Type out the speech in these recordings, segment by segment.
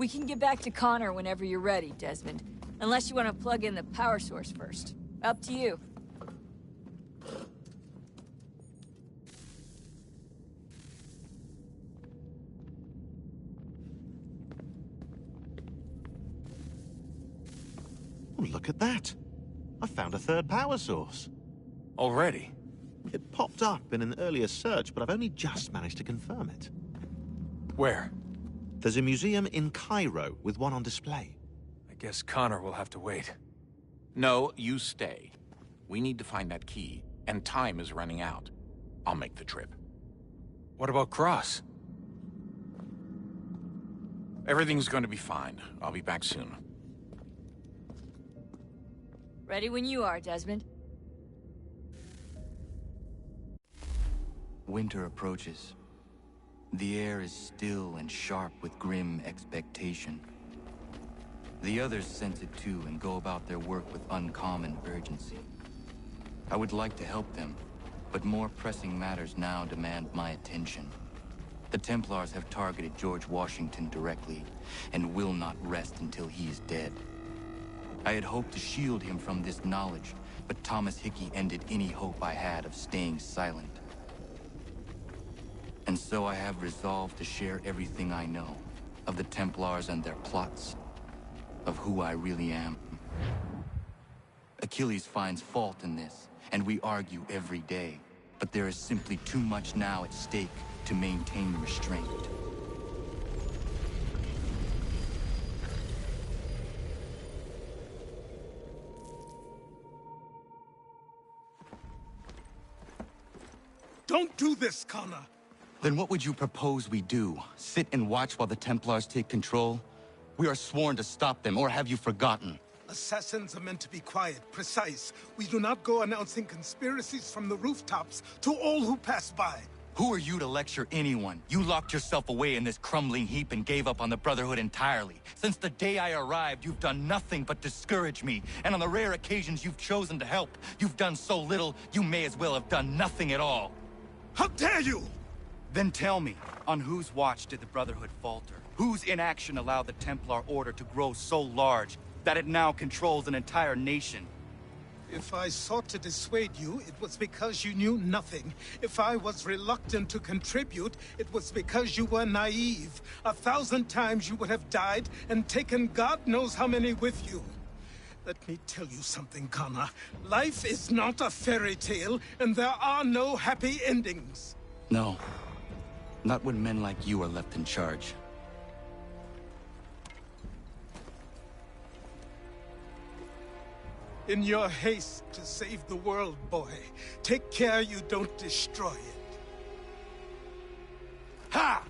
We can get back to Connor whenever you're ready, Desmond. Unless you want to plug in the power source first. Up to you. Oh, look at that. I found a third power source. Already? It popped up in an earlier search, but I've only just managed to confirm it. Where? There's a museum in Cairo with one on display. I guess Connor will have to wait. No, you stay. We need to find that key, and time is running out. I'll make the trip. What about Cross? Everything's going to be fine. I'll be back soon. Ready when you are, Desmond. Winter approaches. The air is still and sharp with grim expectation. The others sense it too and go about their work with uncommon urgency. I would like to help them, but more pressing matters now demand my attention. The Templars have targeted George Washington directly, and will not rest until he is dead. I had hoped to shield him from this knowledge, but Thomas Hickey ended any hope I had of staying silent. And so I have resolved to share everything I know, of the Templars and their plots, of who I really am. Achilles finds fault in this, and we argue every day, but there is simply too much now at stake to maintain restraint. Don't do this, Connor! Then what would you propose we do? Sit and watch while the Templars take control? We are sworn to stop them, or have you forgotten? Assassins are meant to be quiet, precise. We do not go announcing conspiracies from the rooftops to all who pass by. Who are you to lecture anyone? You locked yourself away in this crumbling heap and gave up on the Brotherhood entirely. Since the day I arrived, you've done nothing but discourage me. And on the rare occasions you've chosen to help, you've done so little, you may as well have done nothing at all. How dare you! Then tell me, on whose watch did the Brotherhood falter? Whose inaction allowed the Templar Order to grow so large that it now controls an entire nation? If I sought to dissuade you, it was because you knew nothing. If I was reluctant to contribute, it was because you were naive. 1,000 times you would have died and taken God knows how many with you. Let me tell you something, Connor. Life is not a fairy tale, and there are no happy endings. No. Not when men like you are left in charge. In your haste to save the world, boy, take care you don't destroy it. Ha!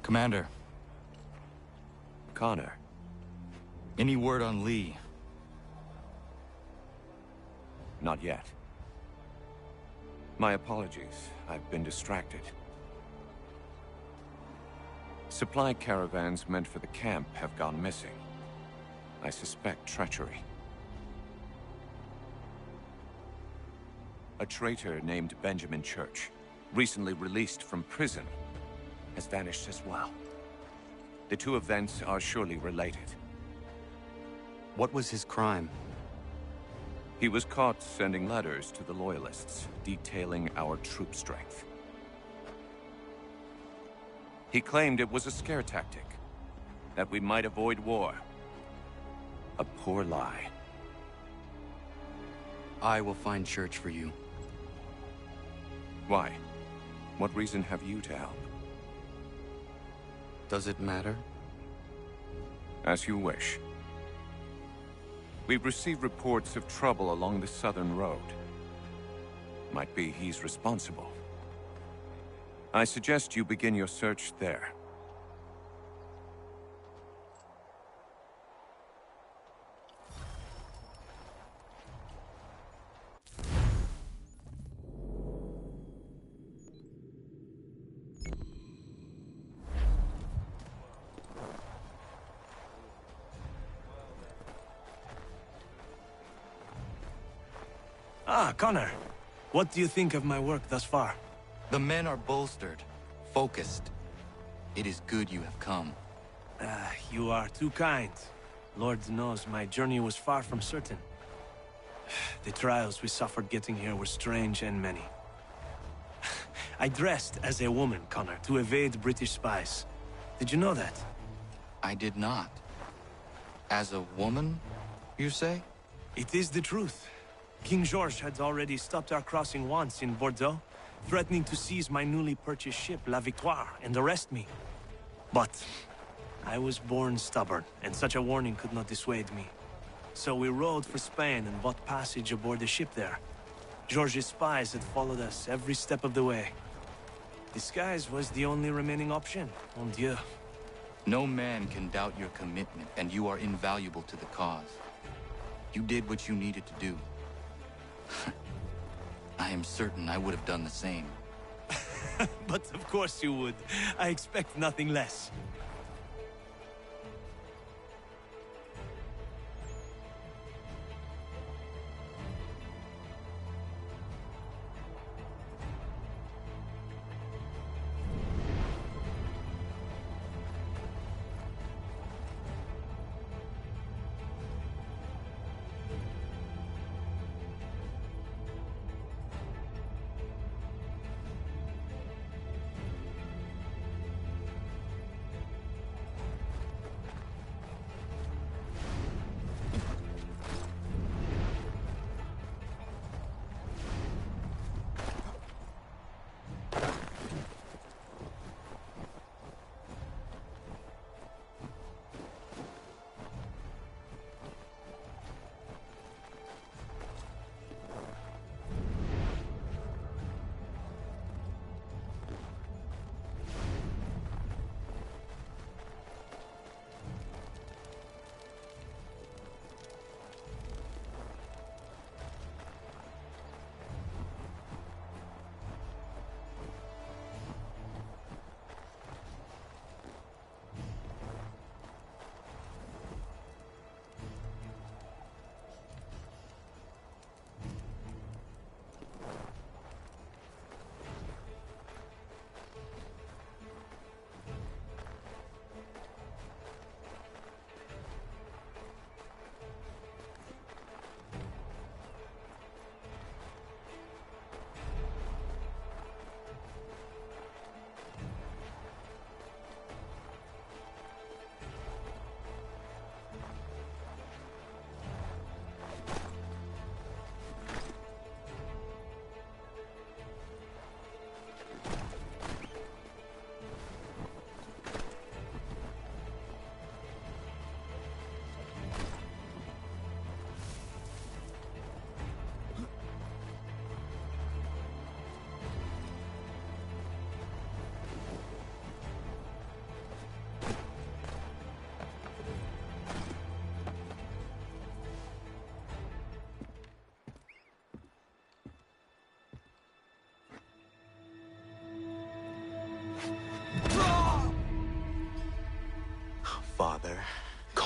Commander, Connor. any word on Lee? Not yet. My apologies. I've been distracted. Supply caravans meant for the camp have gone missing. I suspect treachery. A traitor named Benjamin Church, recently released from prison, has vanished as well. The two events are surely related. What was his crime? He was caught sending letters to the Loyalists, detailing our troop strength. He claimed it was a scare tactic, that we might avoid war. A poor lie. I will find Church for you. Why? What reason have you to help? Does it matter? As you wish. We've received reports of trouble along the southern road. Might be he's responsible. I suggest you begin your search there. Ah, Connor. What do you think of my work thus far? The men are bolstered, focused. It is good you have come. You are too kind. Lord knows my journey was far from certain. The trials we suffered getting here were strange and many. I dressed as a woman, Connor, to evade British spies. Did you know that? I did not. As a woman, you say? It is the truth. King George had already stopped our crossing once in Bordeaux, threatening to seize my newly purchased ship, La Victoire, and arrest me. But I was born stubborn, and such a warning could not dissuade me. So we rode for Spain and bought passage aboard the ship there. George's spies had followed us every step of the way. Disguise was the only remaining option, mon Dieu. No man can doubt your commitment, and you are invaluable to the cause. You did what you needed to do. I am certain I would have done the same. But of course you would. I expect nothing less.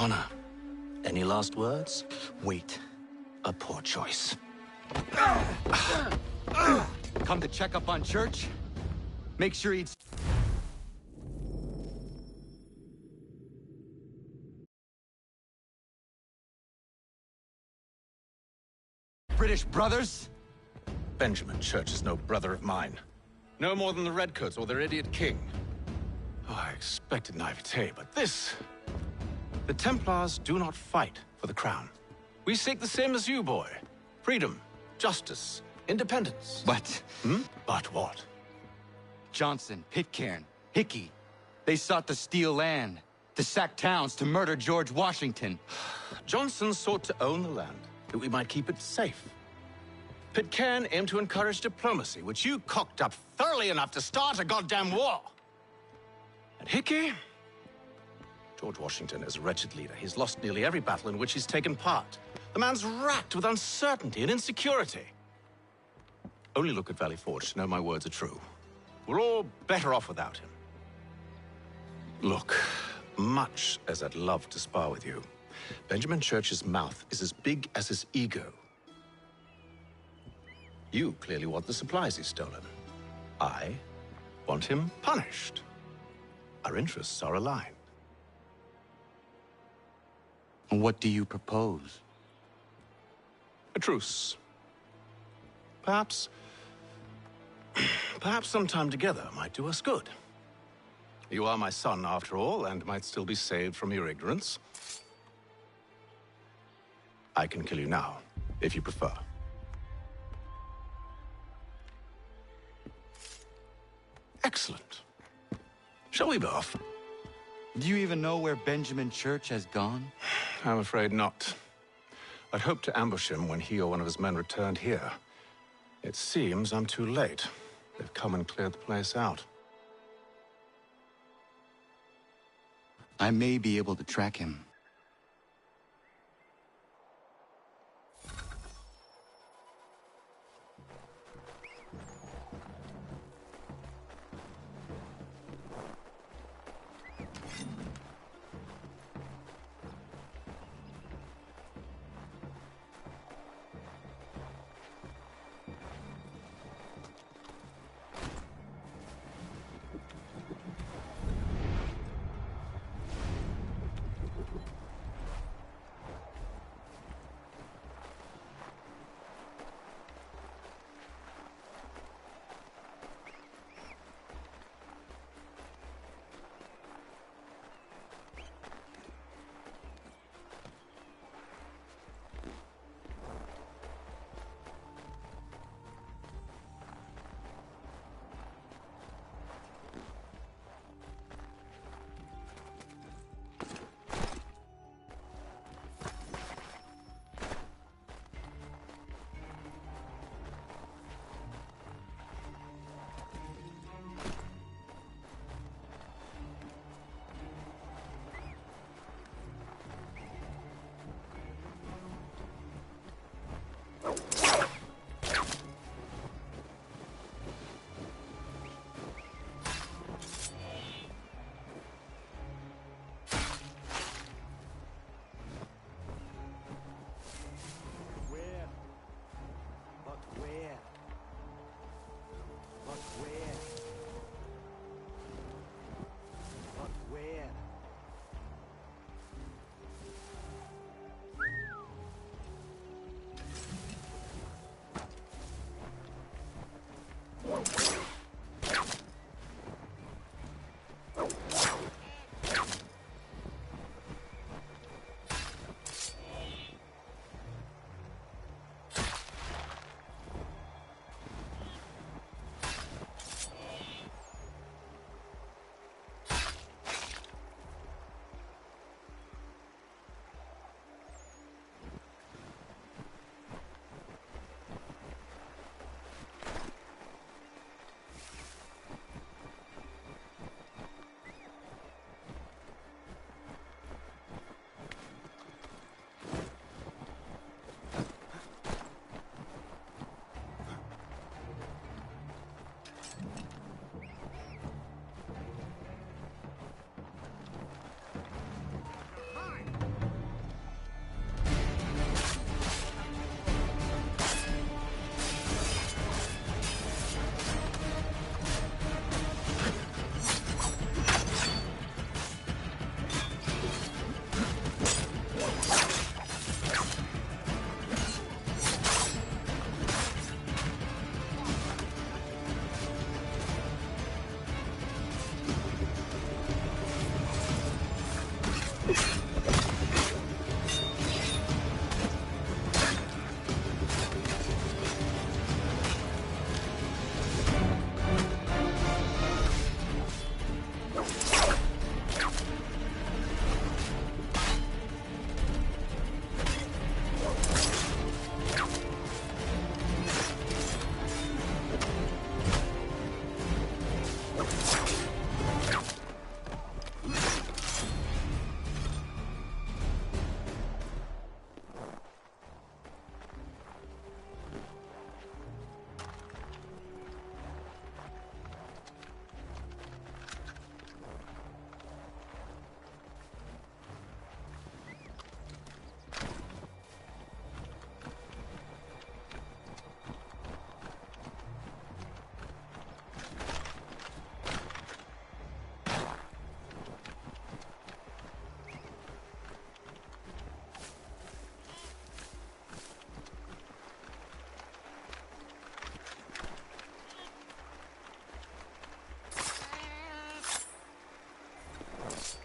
Connor, any last words? Wait. A poor choice. Come to check up on Church? Make sure he's... British brothers? Benjamin Church is no brother of mine. No more than the Redcoats or their idiot king. Oh, I expected naivete, but this... The Templars do not fight for the crown. We seek the same as you, boy. Freedom, justice, independence. But... But what? Johnson, Pitcairn, Hickey. They sought to steal land, to sack towns, to murder George Washington. Johnson sought to own the land, that we might keep it safe. Pitcairn aimed to encourage diplomacy, which you cocked up thoroughly enough to start a goddamn war. And Hickey? George Washington is a wretched leader. He's lost nearly every battle in which he's taken part. The man's racked with uncertainty and insecurity. Only look at Valley Forge to know my words are true. We're all better off without him. Look, much as I'd love to spar with you, Benjamin Church's mouth is as big as his ego. You clearly want the supplies he's stolen. I want him punished. Our interests are aligned. What do you propose? A truce. Perhaps some time together might do us good. You are my son, after all, and might still be saved from your ignorance. I can kill you now, if you prefer. Excellent. Shall we be off? Do you even know where Benjamin Church has gone? I'm afraid not. I'd hoped to ambush him when he or one of his men returned here. It seems I'm too late. They've come and cleared the place out. I may be able to track him.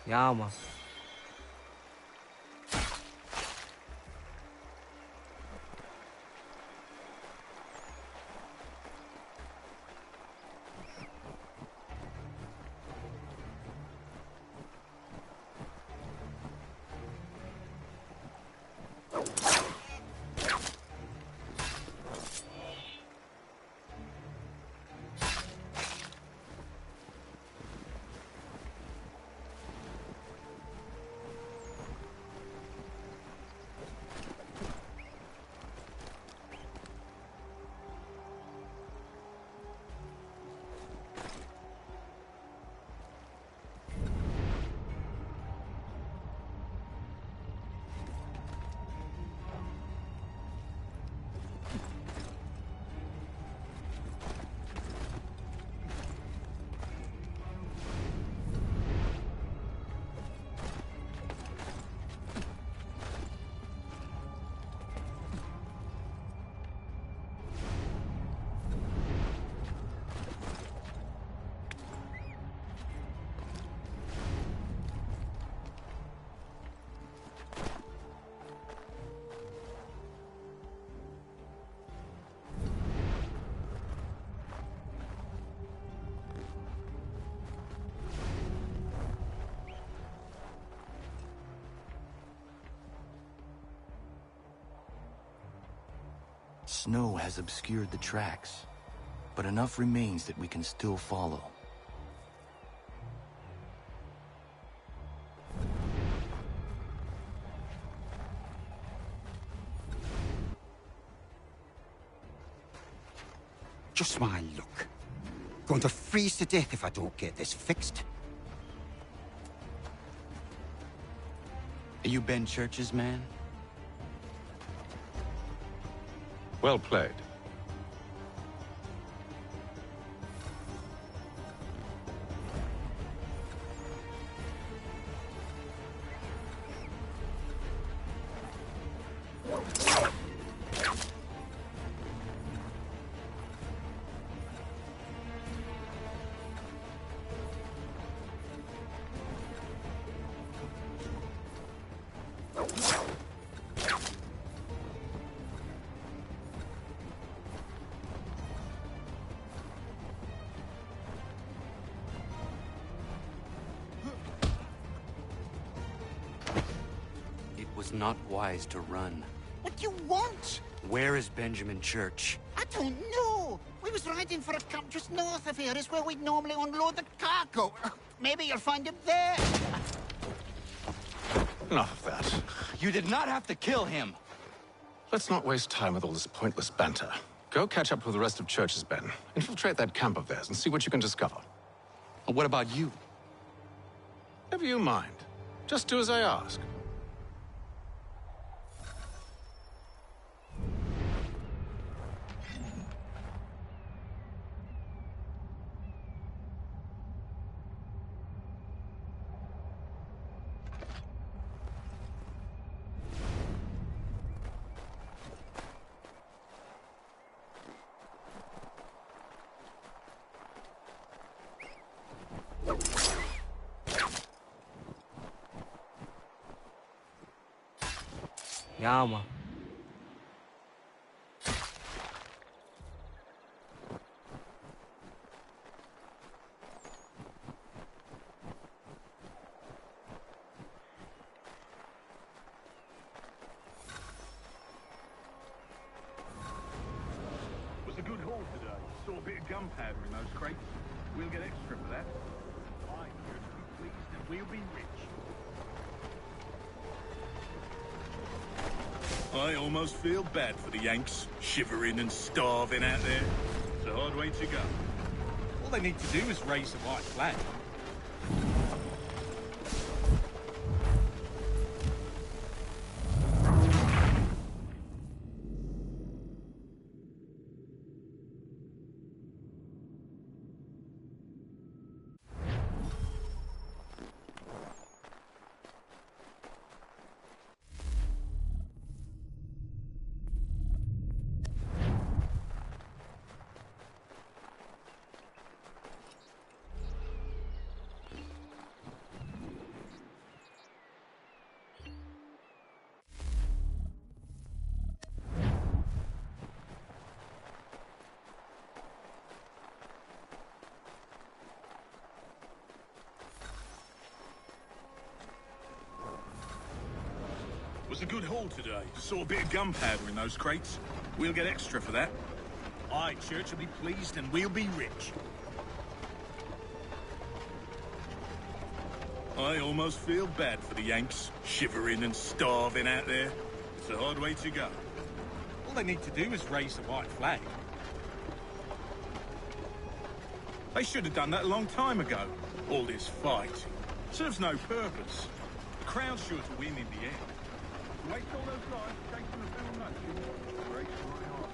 Ja, man. Snow has obscured the tracks, but enough remains that we can still follow. Just my luck. Going to freeze to death if I don't get this fixed. Are you Ben Church's man? Well played. It was not wise to run. What do you want? Where is Benjamin Church? I don't know. We was riding for a camp just north of here. Is where we'd normally unload the cargo. Maybe you'll find him there. Enough of that. You did not have to kill him! Let's not waste time with all this pointless banter. Go catch up with the rest of Church's men. Infiltrate that camp of theirs and see what you can discover. And what about you? Never you mind. Just do as I ask. Ja, man. Was a good haul today. Saw a bit of gunpowder in those crates. We'll get extra for that. Aye, you're to be pleased and we'll be rich. I almost feel bad for the Yanks, shivering and starving out there. It's a hard way to go. All they need to do is raise the white flag. was a good haul today. Saw a bit of gunpowder in those crates. We'll get extra for that. Aye, Church will be pleased and we'll be rich. I almost feel bad for the Yanks, shivering and starving out there. It's a hard way to go. All they need to do is raise the white flag. They should have done that a long time ago. All this fight serves no purpose. The crowd's sure to win in the end. Wait till those guys chasing the film nothing. Breaks my heart.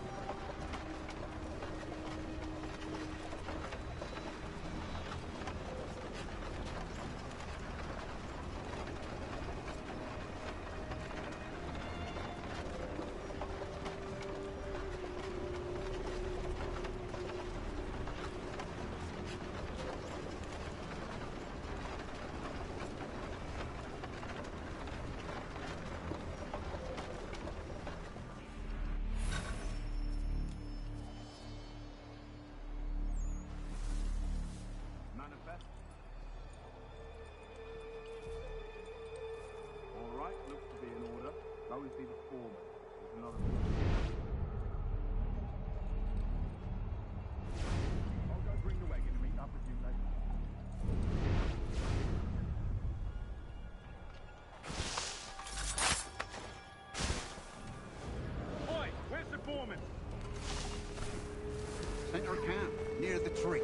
Center camp, near the tree.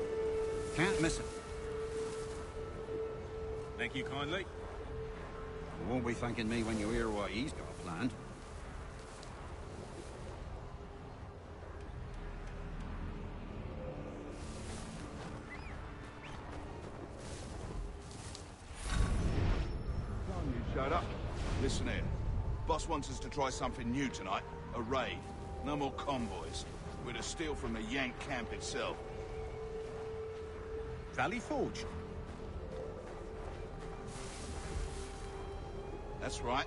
Can't miss it. Thank you kindly. You won't be thanking me when you hear what he's got planned. You showed up. Listen here. Boss wants us to try something new tonight. A raid. No more convoys. We're to steal from the Yank camp itself. Valley Forge? That's right.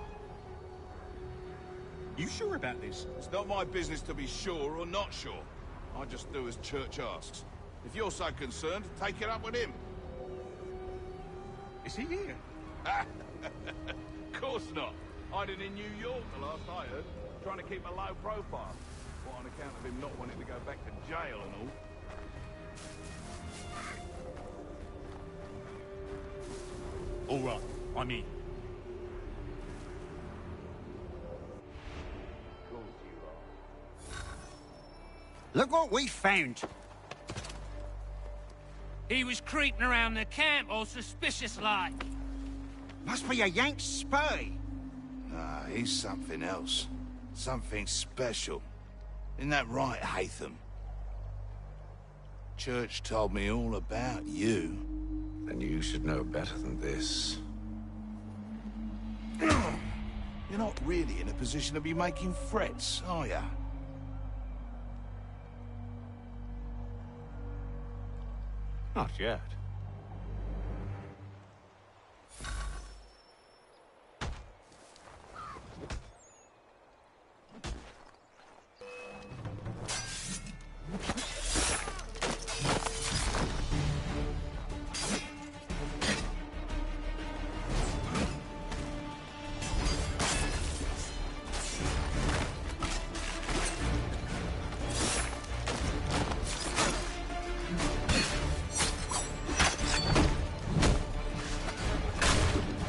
You sure about this? It's not my business to be sure or not sure. I just do as Church asks. If you're so concerned, take it up with him. Is he here? Of course not. Hiding in New York, the last I heard. Trying to keep a low profile. What, on account of him not wanting to go back to jail and all. All right, I'm in. Look what we found. He was creeping around the camp all suspicious-like. Must be a Yank spy. Nah, he's something else. Something special. Isn't that right, Hatham? Church told me all about you. Then you should know better than this. You're not really in a position to be making threats, are ya? Not yet.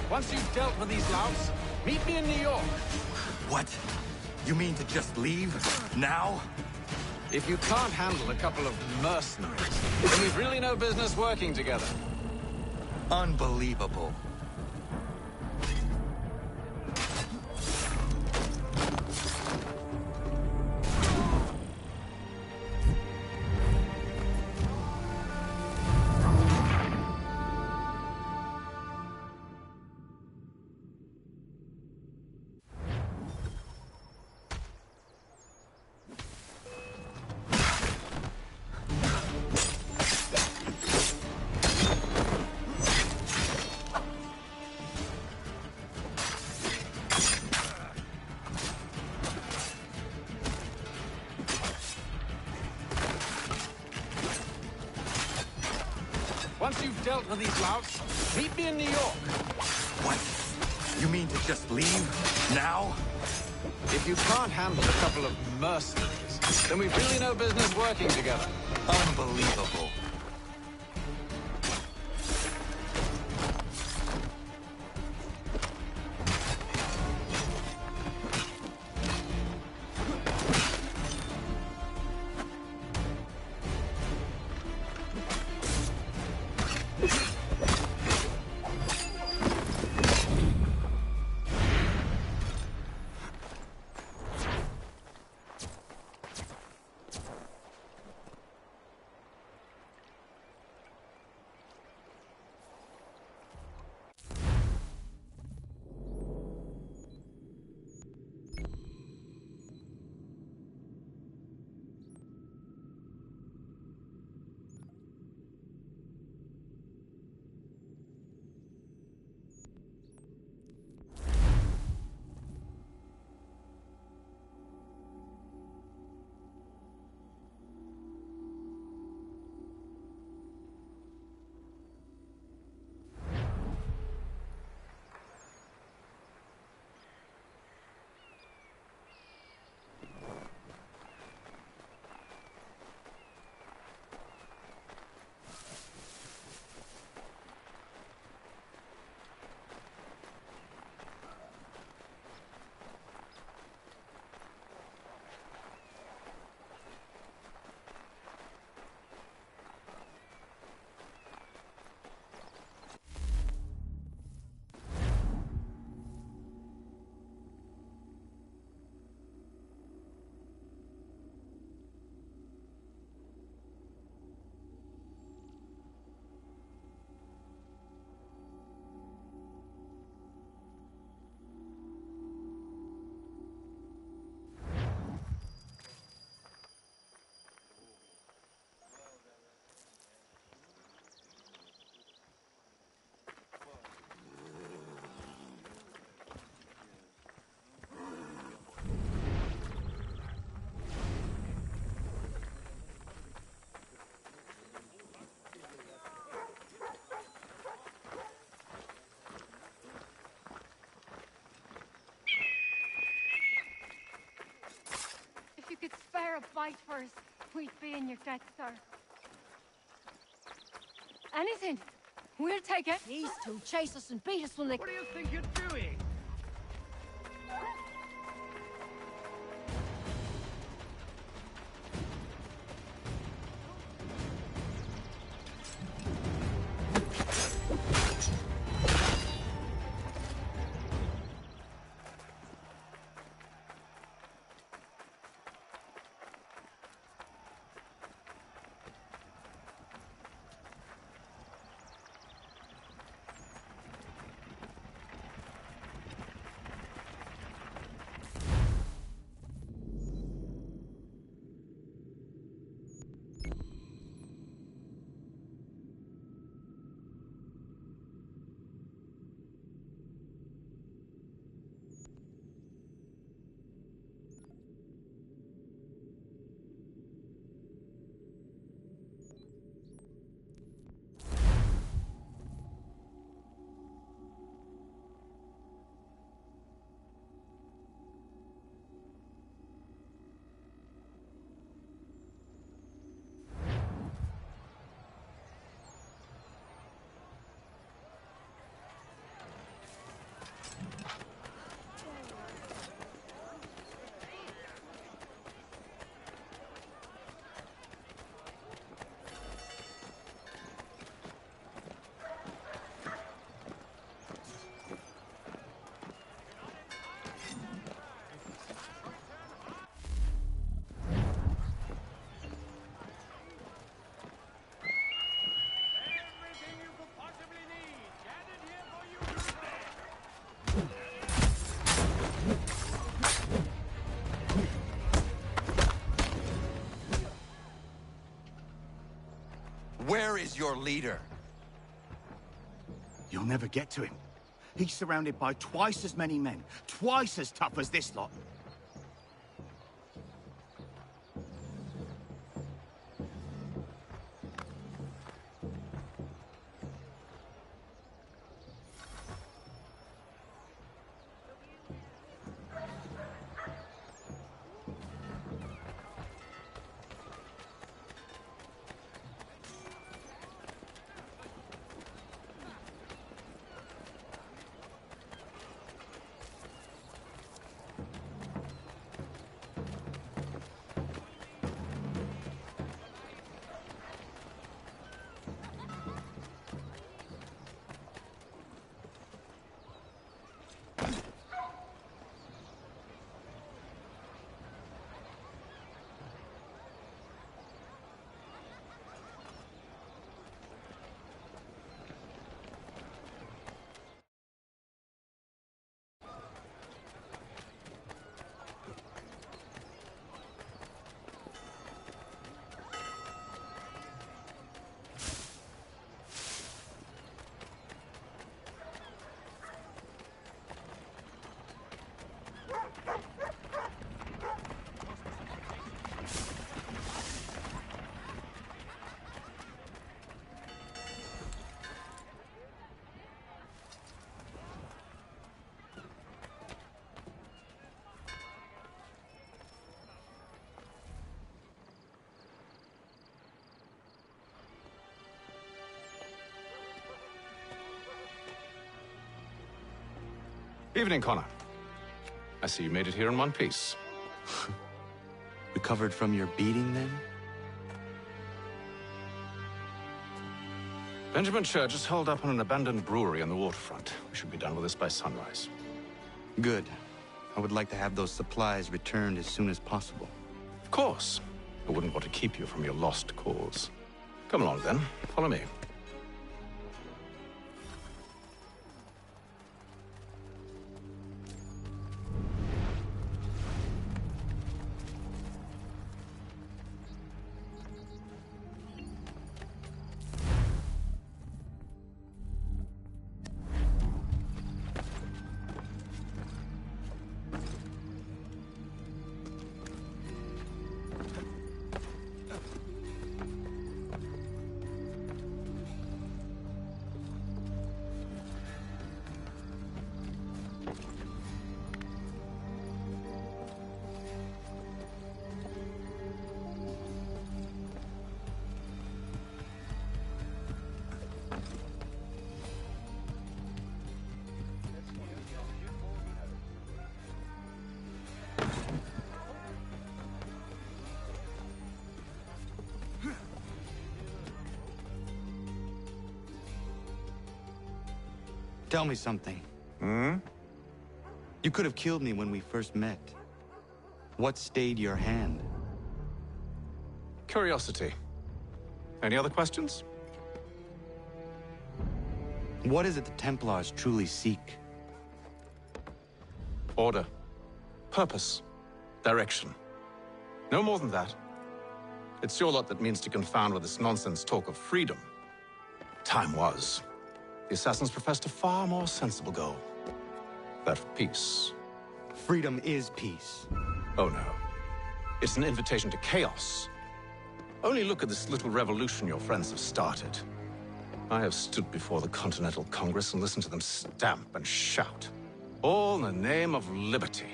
Once you've dealt with these louts, meet me in New York. What? You mean to just leave? Now? If you can't handle a couple of mercenaries, then we've really no business working together. Unbelievable. Once you've dealt with these louts, meet me in New York. What? You mean to just leave? Now? If you can't handle a couple of mercenaries, then we've really no business working together. Unbelievable. If you could spare a bite for us, we'd be in your debt, sir. Anything. We'll take it. These two chase us and beat us when they... What do you think you're doing? Where is your leader? You'll never get to him. He's surrounded by twice as many men, twice as tough as this lot. Evening, Connor. I see you made it here in one piece. Recovered from your beating, then? Benjamin Church is holed up on an abandoned brewery on the waterfront. We should be done with this by sunrise. Good. I would like to have those supplies returned as soon as possible. Of course. I wouldn't want to keep you from your lost cause. Come along, then. Follow me. Tell me something. You could have killed me when we first met. What stayed your hand? Curiosity. Any other questions? What is it the Templars truly seek? Order. Purpose. Direction. No more than that. It's your lot that means to confound with this nonsense talk of freedom. Time was. The assassins professed a far more sensible goal. That of peace. Freedom is peace. Oh no. It's an invitation to chaos. Only look at this little revolution your friends have started. I have stood before the Continental Congress and listened to them stamp and shout. All in the name of liberty.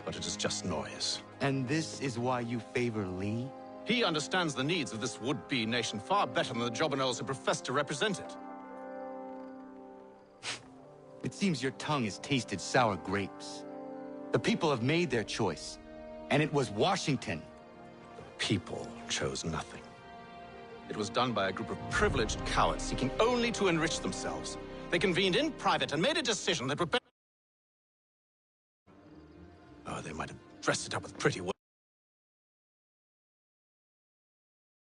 But it is just noise. And this is why you favor Lee? He understands the needs of this would-be nation far better than the jobberknolls who profess to represent it. It seems your tongue has tasted sour grapes. The people have made their choice, and it was Washington. The people chose nothing. It was done by a group of privileged cowards seeking only to enrich themselves. They convened in private and made a decision that would... Oh, they might have dressed it up with pretty words.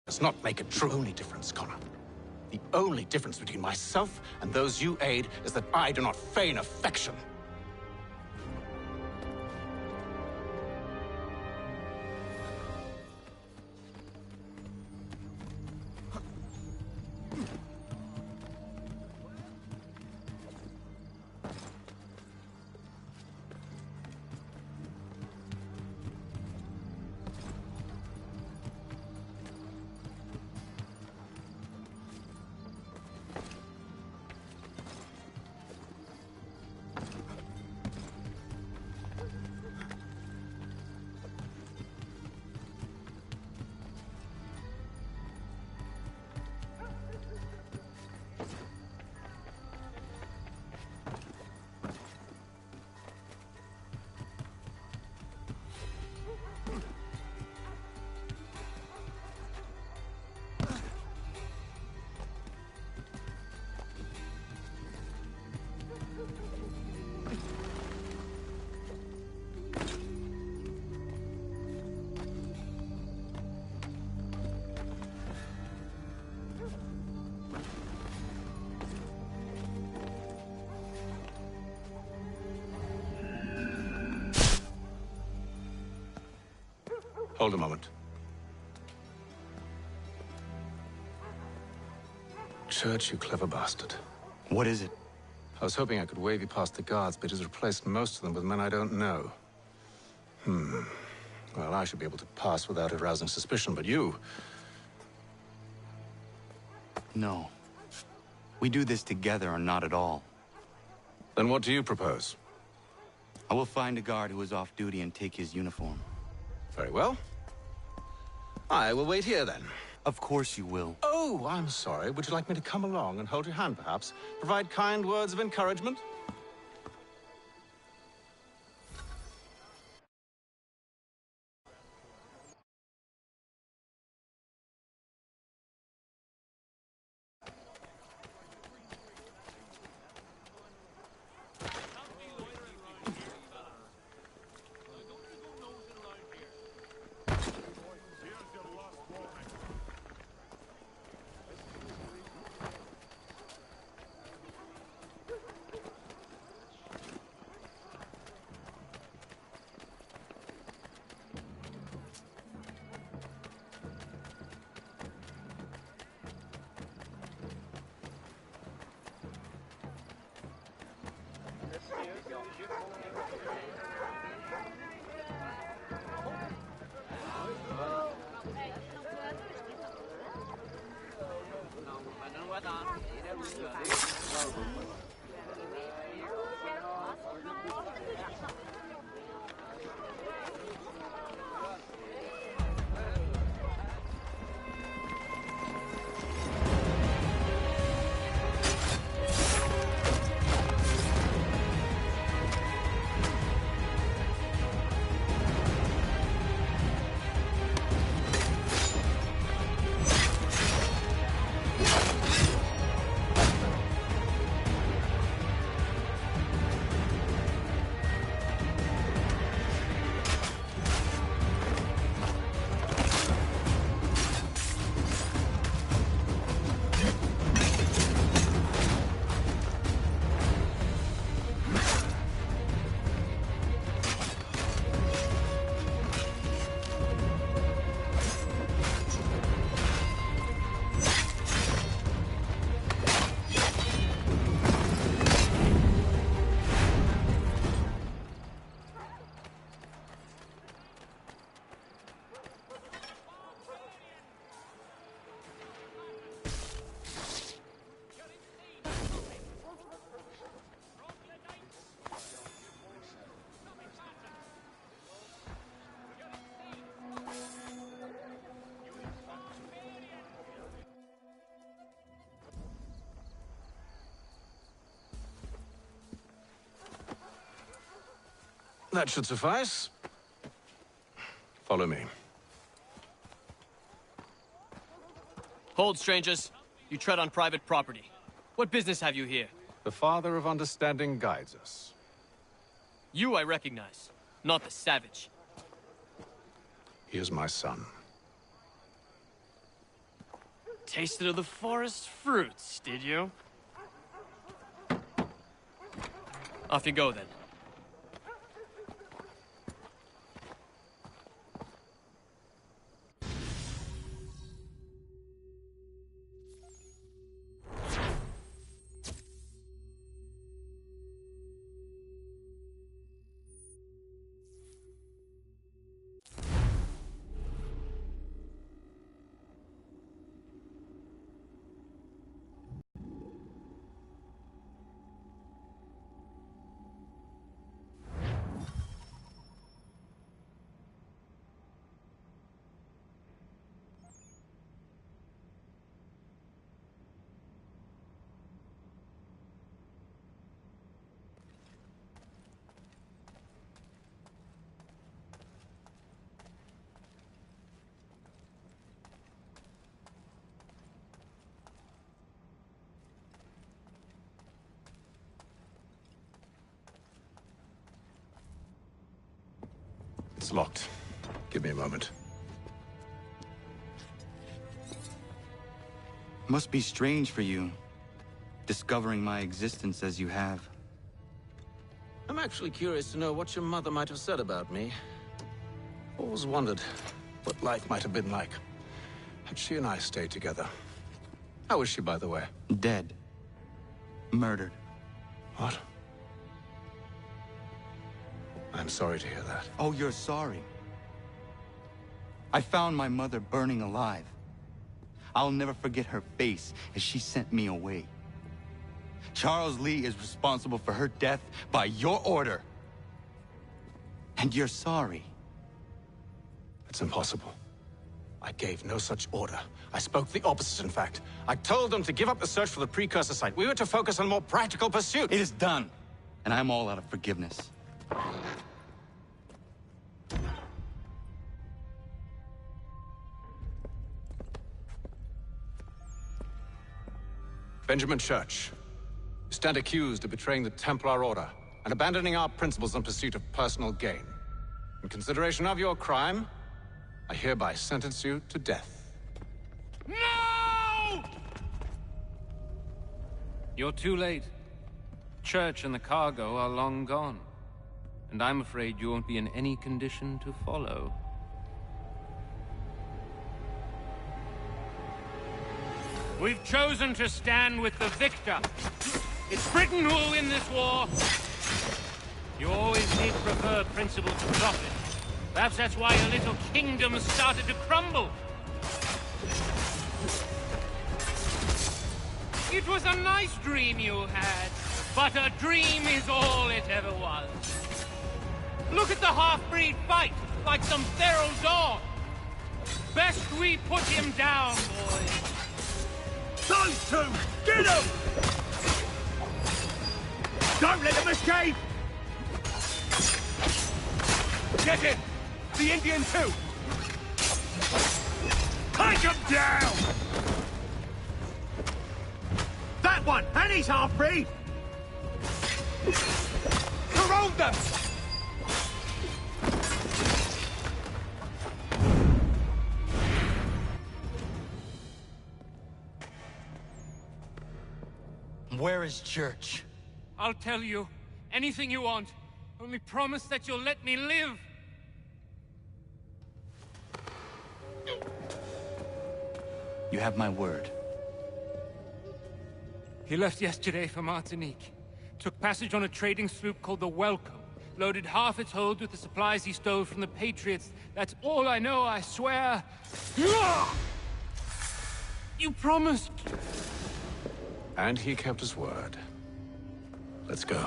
Does not make it true. The only difference, Connor. The only difference between myself and those you aid is that I do not feign affection. Hold a moment. Church, you clever bastard. What is it? I was hoping I could wave you past the guards, but it has replaced most of them with men I don't know. Well, I should be able to pass without arousing suspicion, but you... No. We do this together or not at all. Then what do you propose? I will find a guard who is off duty and take his uniform. Very well. I will wait here, then. Of course you will. Oh, I'm sorry. Would you like me to come along and hold your hand, perhaps? Provide kind words of encouragement? That should suffice. Follow me. Hold, strangers. You tread on private property. What business have you here? The Father of Understanding guides us. You I recognize, not the savage. He is my son. Tasted of the forest fruits, did you? Off you go, then. It's locked. Give me a moment. Must be strange for you, discovering my existence as you have. I'm actually curious to know what your mother might have said about me. Always wondered what life might have been like had she and I stayed together. How is she, by the way? Dead. Murdered. What? I'm sorry to hear that. Oh, you're sorry. I found my mother burning alive. I'll never forget her face as she sent me away. Charles Lee is responsible for her death by your order. And you're sorry. It's impossible. I gave no such order. I spoke the opposite, in fact. I told them to give up the search for the precursor site. We were to focus on more practical pursuits. It is done, and I'm all out of forgiveness. Benjamin Church, you stand accused of betraying the Templar Order and abandoning our principles in pursuit of personal gain. In consideration of your crime, I hereby sentence you to death. No! You're too late. Church and the cargo are long gone. And I'm afraid you won't be in any condition to follow. We've chosen to stand with the victor. It's Britain who will win this war. You always did prefer principle to profit. Perhaps that's why your little kingdom started to crumble. It was a nice dream you had, but a dream is all it ever was. Look at the half-breed fight, like some feral dog. Best we put him down, boys. Those two! Get them! Don't let them escape! Get him! The Indian too! Take him down! That one! And he's half-breed! Surround them! Where is Church? I'll tell you. Anything you want. Only promise that you'll let me live. You have my word. He left yesterday for Martinique. Took passage on a trading sloop called the Welcome. Loaded half its hold with the supplies he stole from the Patriots. That's all I know, I swear. You promised. And he kept his word. Let's go.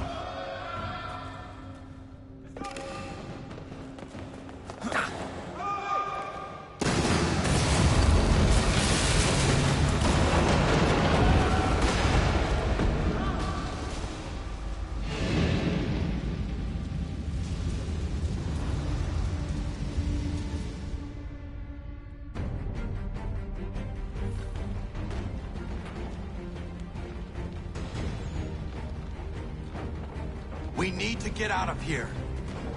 We need to get out of here.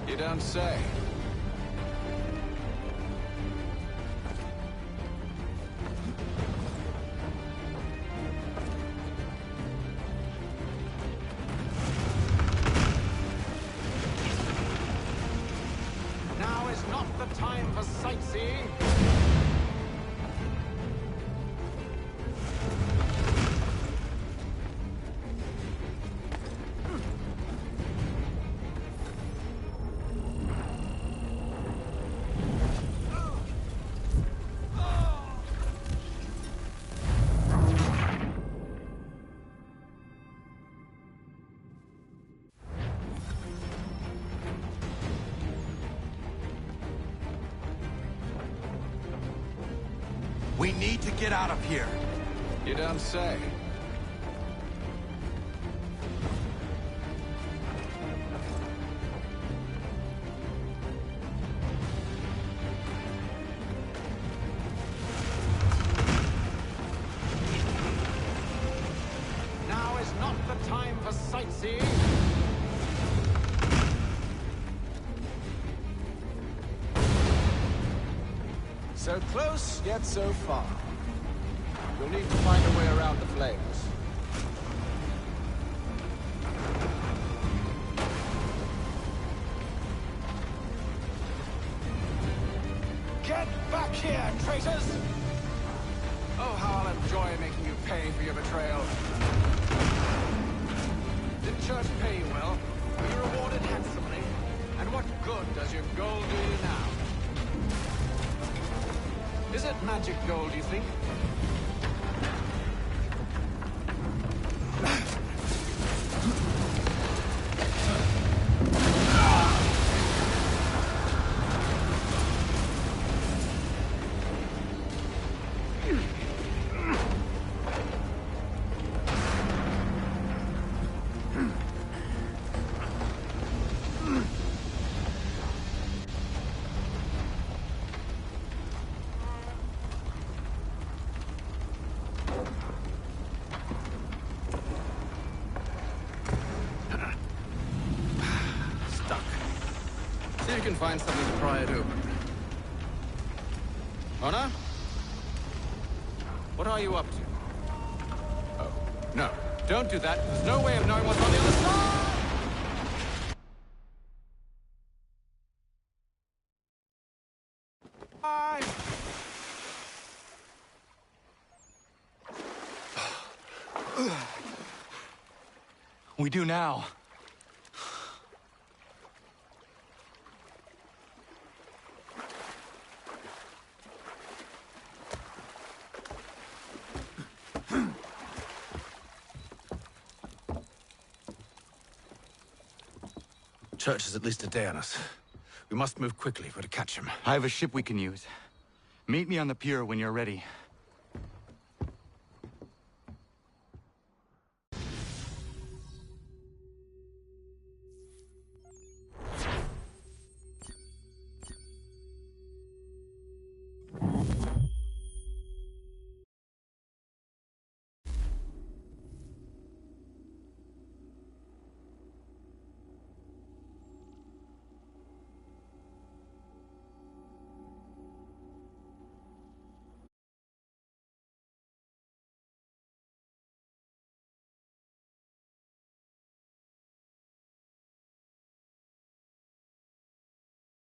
You don't say. Now is not the time for sightseeing. We need to get out of here. You don't say. Now is not the time for sightseeing. So close, yet so far. You'll need to find a way around the flames. Get back here, traitors! Oh, how I'll enjoy making you pay for your betrayal. Did Church pay you well? Were you rewarded handsomely? And what good does your gold do you now? Is it magic gold, you think? See if you can find something to pry it open. Honor? What are you up to? Oh, no. Don't do that. There's no way of knowing what's on the other side! We do now. Church is at least a day on us. We must move quickly if we're to catch him. I have a ship we can use. Meet me on the pier when you're ready.